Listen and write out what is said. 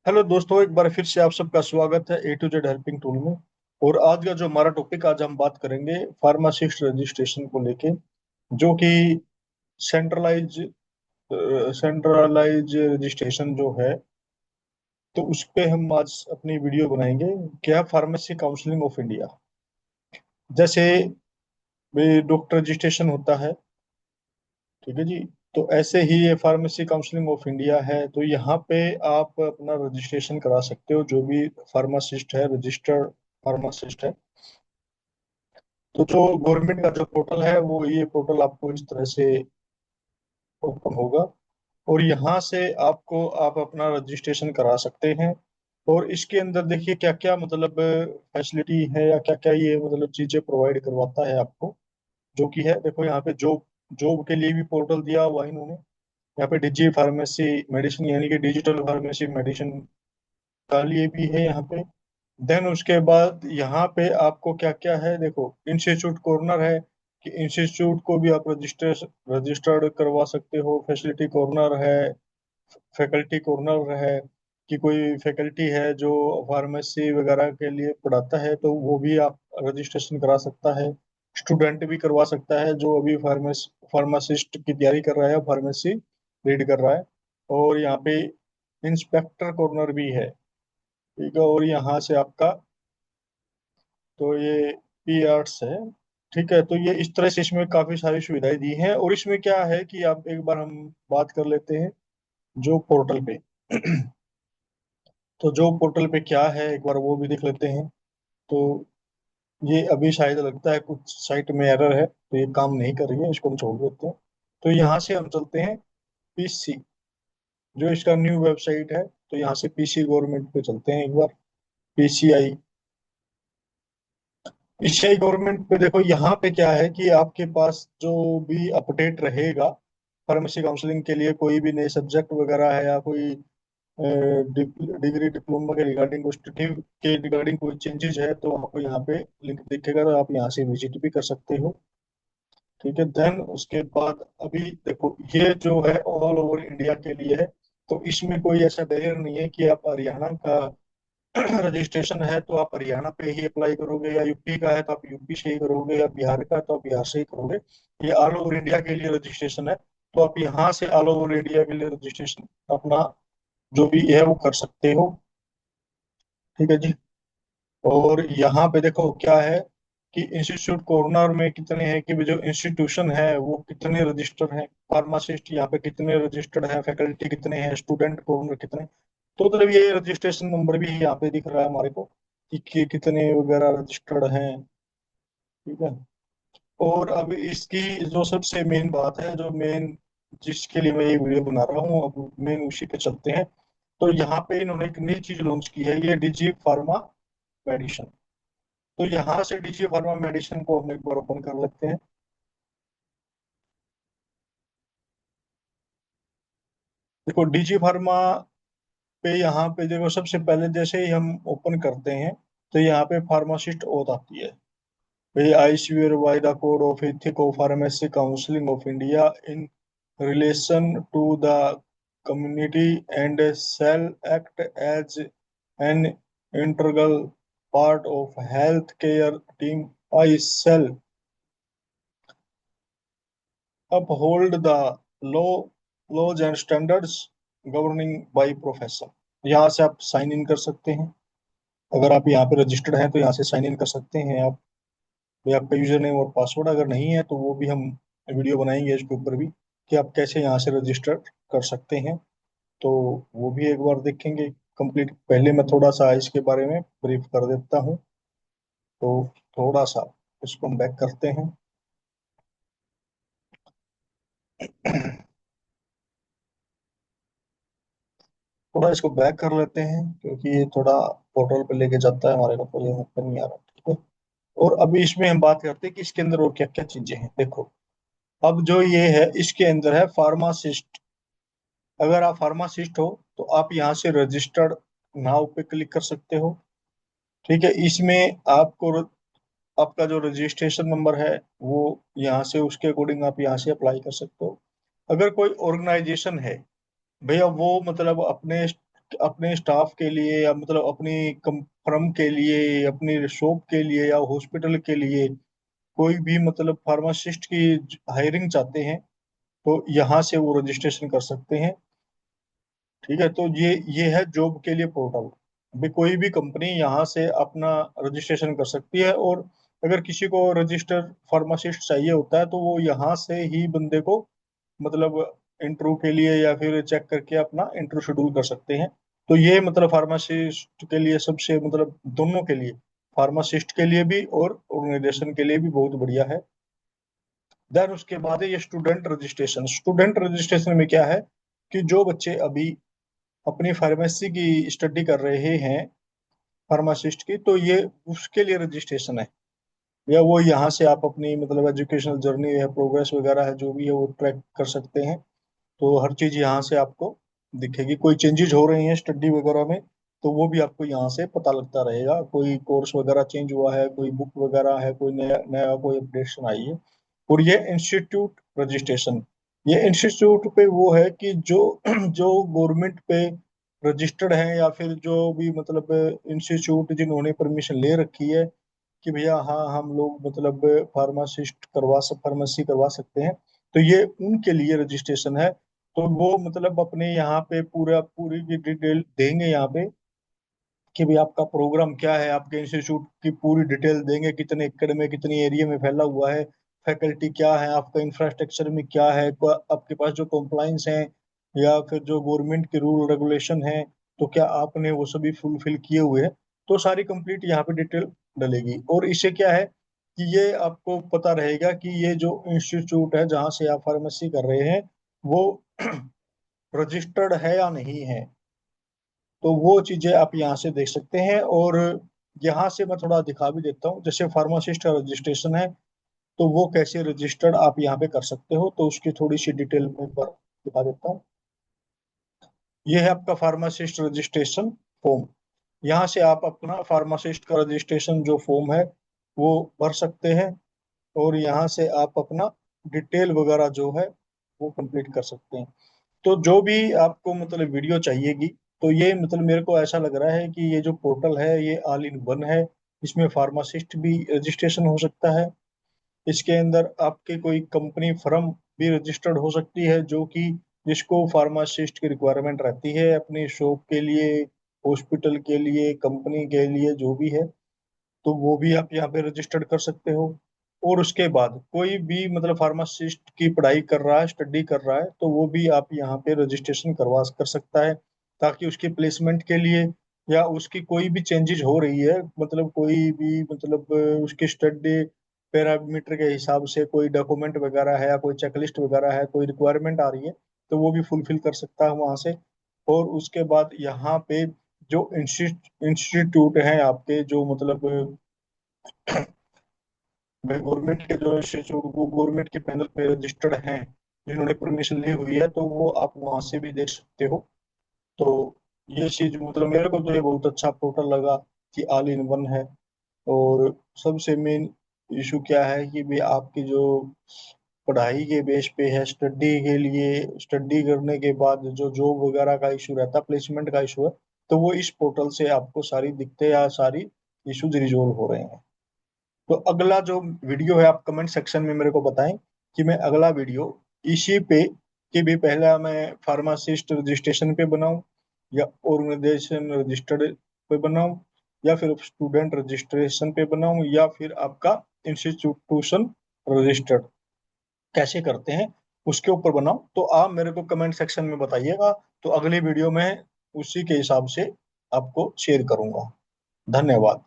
Hello दोस्तों, एक बार फिर से आप सबका स्वागत है A to Z helping tool में। और आज का जो हमारा टॉपिक, आज हम बात करेंगे फार्मासिस्ट रजिस्ट्रेशन को लेके, जो कि सेंट्रलाइज सेंट्रलाइज रजिस्ट्रेशन जो है। तो उस पे हम आज अपनी वीडियो बनाएंगे। क्या फार्मेसी काउंसिलिंग ऑफ इंडिया, जैसे डॉक्टर रजिस्ट्रेशन होता है, ठीक है जी। तो ऐसे ही ये फार्मेसी काउंसिलिंग ऑफ इंडिया है। तो यहाँ पे आप अपना रजिस्ट्रेशन करा सकते हो, जो भी फार्मासिस्ट है, रजिस्टर्ड फार्मासिस्ट है। तो जो गवर्नमेंट का जो पोर्टल है, वो ये पोर्टल आपको इस तरह से ओपन होगा। और यहाँ से आपको आप अपना रजिस्ट्रेशन करा सकते हैं। और इसके अंदर देखिए क्या क्या मतलब फैसिलिटी है, या क्या क्या ये मतलब चीजें प्रोवाइड करवाता है आपको। जो कि है, देखो यहाँ पे जॉब जॉब के लिए भी पोर्टल दिया हुआ है इन्होंने। यहाँ पे डिजी फार्मेसी मेडिसिन, यानी कि डिजिटल फार्मेसी मेडिसिन का लिए भी है यहाँ पे। देन उसके बाद यहाँ पे आपको क्या क्या है, देखो इंस्टीट्यूट कॉर्नर है, कि इंस्टीट्यूट को भी आप रजिस्टर्ड करवा सकते हो। फैसिलिटी कॉर्नर है, फैकल्टी कॉर्नर है, कि कोई फैकल्टी है जो फार्मेसी वगैरह के लिए पढ़ाता है, तो वो भी आप रजिस्ट्रेशन करा सकता है। स्टूडेंट भी करवा सकता है जो अभी फार्मासिस्ट की तैयारी कर रहा है, फार्मेसी रीड कर रहा है। और यहाँ पे इंस्पेक्टर कॉर्नर भी है, ठीक है। और यहाँ से आपका, तो ये पी आर्ट्स है, ठीक है। तो ये इस तरह से इसमें काफी सारी सुविधाएं दी हैं। और इसमें क्या है कि आप एक बार हम बात कर लेते हैं जो पोर्टल पे। तो जो पोर्टल पे क्या है, एक बार वो भी देख लेते हैं। तो ये अभी शायद लगता है कुछ साइट में एरर है, तो ये काम नहीं कर रही है, इसको हम छोड़ देते हैं। तो यहाँ से हम चलते हैं पीसी, जो इसका न्यू वेबसाइट है। तो यहाँ से पीसी गवर्नमेंट पे चलते हैं एक बार। पीसीआई, पीसीआई गवर्नमेंट पे देखो, यहाँ पे क्या है कि आपके पास जो भी अपडेट रहेगा फार्मेसी काउंसलिंग के लिए, कोई भी नए सब्जेक्ट वगैरह है, या कोई डिग्री डिप्लोमा के रिगार्डिंग, उस के रिगार्डिंग कोई चेंजेस है, तो आपको यहाँ पे लिंक दिखेगा, तो आप यहाँ से विजिट भी कर सकते हो, ठीक है। देन उसके बाद अभी देखो, ये जो है ऑल ओवर इंडिया के लिए है। तो इसमें कोई ऐसा बैरियर नहीं है कि आप हरियाणा का रजिस्ट्रेशन है तो आप हरियाणा पे ही अप्लाई करोगे, या यूपी का है तो आप यूपी से ही करोगे, या बिहार का है तो आप बिहार से ही करोगे। ये ऑल ओवर इंडिया के लिए रजिस्ट्रेशन है। तो आप यहाँ से ऑल ओवर इंडिया के लिए रजिस्ट्रेशन अपना जो भी है वो कर सकते हो, ठीक है जी। और यहाँ पे देखो क्या है, कि इंस्टीट्यूट कॉर्नर में कितने हैं, कि जो इंस्टीट्यूशन है वो कितने रजिस्टर हैं, फार्मासिस्ट यहाँ पे कितने रजिस्टर्ड हैं, फैकल्टी कितने हैं, स्टूडेंट कॉर्नर कितने। तो मतलब ये रजिस्ट्रेशन नंबर भी यहाँ पे दिख रहा है हमारे को, कि कितने वगैरह रजिस्टर्ड हैं, ठीक है। और अब इसकी जो सबसे मेन बात है, जो मेन जिसके लिए मैं ये वीडियो बना रहा हूँ, अब मेन उसी पे चलते हैं। तो यहाँ पे इन्होंने एक नई चीज लॉन्च की है, ये डिजी फार्मा मेडिसिन। तो यहाँ से डीजी फार्मा मेडिसिन को हम एक बार ओपन कर लेते हैं। देखो डीजी फार्मा पे, यहाँ पे देखो सबसे पहले जैसे ही हम ओपन करते हैं, तो यहाँ पे फार्मासिस्ट ओथ आती है भाई। I swear by the code of ethic of pharmacy council of India in relation to the community and shall act as an integral part of health care team. I shall uphold the law laws and standards governing by profession। यहाँ से आप sign in कर सकते हैं। अगर आप यहाँ पे रजिस्टर्ड हैं तो यहाँ से साइन इन कर सकते हैं आप। भाई आपका यूजर नेम और पासवर्ड अगर नहीं है, तो वो भी हम वीडियो बनाएंगे इसके ऊपर भी, कि आप कैसे यहाँ से रजिस्टर कर सकते हैं। तो वो भी एक बार देखेंगे कंप्लीट। पहले मैं थोड़ा सा इसके बारे में ब्रीफ कर देता हूँ। तो थोड़ा सा इसको हम बैक करते हैं। थोड़ा इसको बैक कर लेते हैं, क्योंकि ये थोड़ा पोर्टल पे लेके जाता है हमारे को, तो ये ऊपर नहीं आ रहा, ठीक है। और अभी इसमें हम बात करते हैं कि इसके अंदर और क्या क्या चीजें हैं। देखो, अब जो ये है, इसके अंदर है फार्मासिस्ट। अगर आप फार्मासिस्ट हो, तो आप यहाँ से रजिस्टर्ड नाउ पे क्लिक कर सकते हो, ठीक है। इसमें आपको आपका जो रजिस्ट्रेशन नंबर है, वो यहाँ से उसके अकॉर्डिंग आप यहाँ से अप्लाई कर सकते हो। अगर कोई ऑर्गेनाइजेशन है, भैया वो मतलब अपने अपने स्टाफ के लिए या मतलब अपनी फर्म के लिए, अपनी शॉप के लिए या हॉस्पिटल के लिए कोई भी मतलब फार्मासिस्ट की हायरिंग चाहते हैं तो यहाँ से वो रजिस्ट्रेशन कर सकते हैं। ठीक है, तो ये है जॉब के लिए पोर्टल। अभी कोई भी कंपनी यहाँ से अपना रजिस्ट्रेशन कर सकती है, और अगर किसी को रजिस्टर फार्मासिस्ट चाहिए होता है तो वो यहाँ से ही बंदे को मतलब इंटरव्यू के लिए या फिर चेक करके अपना इंटरव्यू शेड्यूल कर सकते हैं। तो ये मतलब फार्मासिस्ट के लिए सबसे मतलब दोनों के लिए, फार्मासिस्ट के लिए भी और ऑर्गेनाइजेशन के लिए भी बहुत बढ़िया है। देन उसके बाद है ये स्टूडेंट रजिस्ट्रेशन। स्टूडेंट रजिस्ट्रेशन में क्या है कि जो बच्चे अभी अपनी फार्मेसी की स्टडी कर रहे हैं, फार्मासिस्ट की, तो ये उसके लिए रजिस्ट्रेशन है। या वो यहाँ से आप अपनी मतलब एजुकेशनल जर्नी है, प्रोग्रेस वगैरह है, जो भी है वो ट्रैक कर सकते हैं। तो हर चीज यहाँ से आपको दिखेगी, कोई चेंजेस हो रहे हैं स्टडी वगैरह में तो वो भी आपको यहाँ से पता लगता रहेगा। कोई कोर्स वगैरह चेंज हुआ है, कोई बुक वगैरह है, कोई नया नया कोई अपडेशन आई है। और ये इंस्टीट्यूट रजिस्ट्रेशन, ये इंस्टीट्यूट पे वो है कि जो जो गवर्नमेंट पे रजिस्टर्ड है, या फिर जो भी मतलब इंस्टीट्यूट जिन्होंने परमिशन ले रखी है कि भैया हाँ हम लोग मतलब फार्मेसी करवा सकते हैं, तो ये उनके लिए रजिस्ट्रेशन है। तो वो मतलब अपने यहाँ पे पूरी की डिटेल देंगे यहाँ पे कि भाई आपका प्रोग्राम क्या है, आपके इंस्टीट्यूट की पूरी डिटेल देंगे, कितने एकड़ में कितनी एरिया में फैला हुआ है, फैकल्टी क्या है, आपका इंफ्रास्ट्रक्चर में क्या है, आपके पास जो कॉम्प्लाइंस है या फिर जो गवर्नमेंट के रूल रेगुलेशन है, तो क्या आपने वो सभी फुलफिल किए हुए हैं। तो सारी कंप्लीट यहाँ पे डिटेल डलेगी, और इससे क्या है कि ये आपको पता रहेगा कि ये जो इंस्टीट्यूट है जहाँ से आप फार्मेसी कर रहे हैं वो रजिस्टर्ड है या नहीं है। तो वो चीजें आप यहाँ से देख सकते हैं। और यहाँ से मैं थोड़ा दिखा भी देता हूँ, जैसे फार्मासिस्ट का रजिस्ट्रेशन है तो वो कैसे रजिस्टर्ड आप यहाँ पे कर सकते हो, तो उसकी थोड़ी सी डिटेल में एक बार दिखा देता हूँ। ये है आपका फार्मासिस्ट रजिस्ट्रेशन फॉर्म। यहाँ से आप अपना फार्मासिस्ट का रजिस्ट्रेशन जो फॉर्म है वो भर सकते हैं, और यहाँ से आप अपना डिटेल वगैरह जो है वो कंप्लीट कर सकते हैं। तो जो भी आपको मतलब वीडियो चाहिएगी, तो ये मतलब मेरे को ऐसा लग रहा है कि ये जो पोर्टल है ये ऑल इन वन है। इसमें फार्मासिस्ट भी रजिस्ट्रेशन हो सकता है, इसके अंदर आपके कोई कंपनी फर्म भी रजिस्टर्ड हो सकती है जो कि जिसको फार्मासिस्ट की रिक्वायरमेंट रहती है अपनी शॉप के लिए, हॉस्पिटल के लिए, कंपनी के लिए, जो भी है, तो वो भी आप यहाँ पे रजिस्टर्ड कर सकते हो। और उसके बाद कोई भी मतलब फार्मासिस्ट की पढ़ाई कर रहा है, स्टडी कर रहा है, तो वो भी आप यहाँ पे रजिस्ट्रेशन करवा कर सकता है, ताकि उसकी प्लेसमेंट के लिए या उसकी कोई भी चेंजेस हो रही है, मतलब कोई भी मतलब उसकी स्टडी पैरामीटर के हिसाब से कोई डॉक्यूमेंट वगैरह है या कोई चेकलिस्ट वगैरह है, कोई रिक्वायरमेंट आ रही है, तो वो भी फुलफिल कर सकता है वहां से। और उसके बाद यहाँ पे जो इंस्टीट्यूट है आपके जो मतलब गवर्नमेंट के जो इंस्टीट्यूट वो गवर्नमेंट के पैनल पे रजिस्टर्ड हैं, जिन्होंने परमिशन ली हुई है, तो वो आप वहां से भी देख सकते हो। तो ये चीज मतलब मेरे को तो ये बहुत अच्छा पोर्टल लगा कि ऑल इन वन है। और सबसे मेन इशू क्या है कि भी आपकी जो पढ़ाई के बेस पे है, स्टडी के लिए, स्टडी करने के बाद जो जॉब वगैरह का इशू रहता है, प्लेसमेंट का इशू है, तो वो इस पोर्टल से आपको सारी दिक्कतें या सारी इश्यूज रिजोल्व हो रहे हैं। तो अगला जो वीडियो है आप कमेंट सेक्शन में मेरे को बताएं कि मैं अगला वीडियो इसी पे कि भी पहला मैं फार्मासिस्ट रजिस्ट्रेशन पे बनाऊं, या ऑर्गेनाइजेशन रजिस्टर्ड पे बनाऊं, या फिर स्टूडेंट रजिस्ट्रेशन पे बनाऊं, या फिर आपका इंस्टीट्यूशन रजिस्टर्ड, कैसे करते हैं उसके ऊपर बनाऊं, तो आप मेरे को कमेंट सेक्शन में बताइएगा। तो अगली वीडियो में उसी के हिसाब से आपको शेयर करूंगा। धन्यवाद।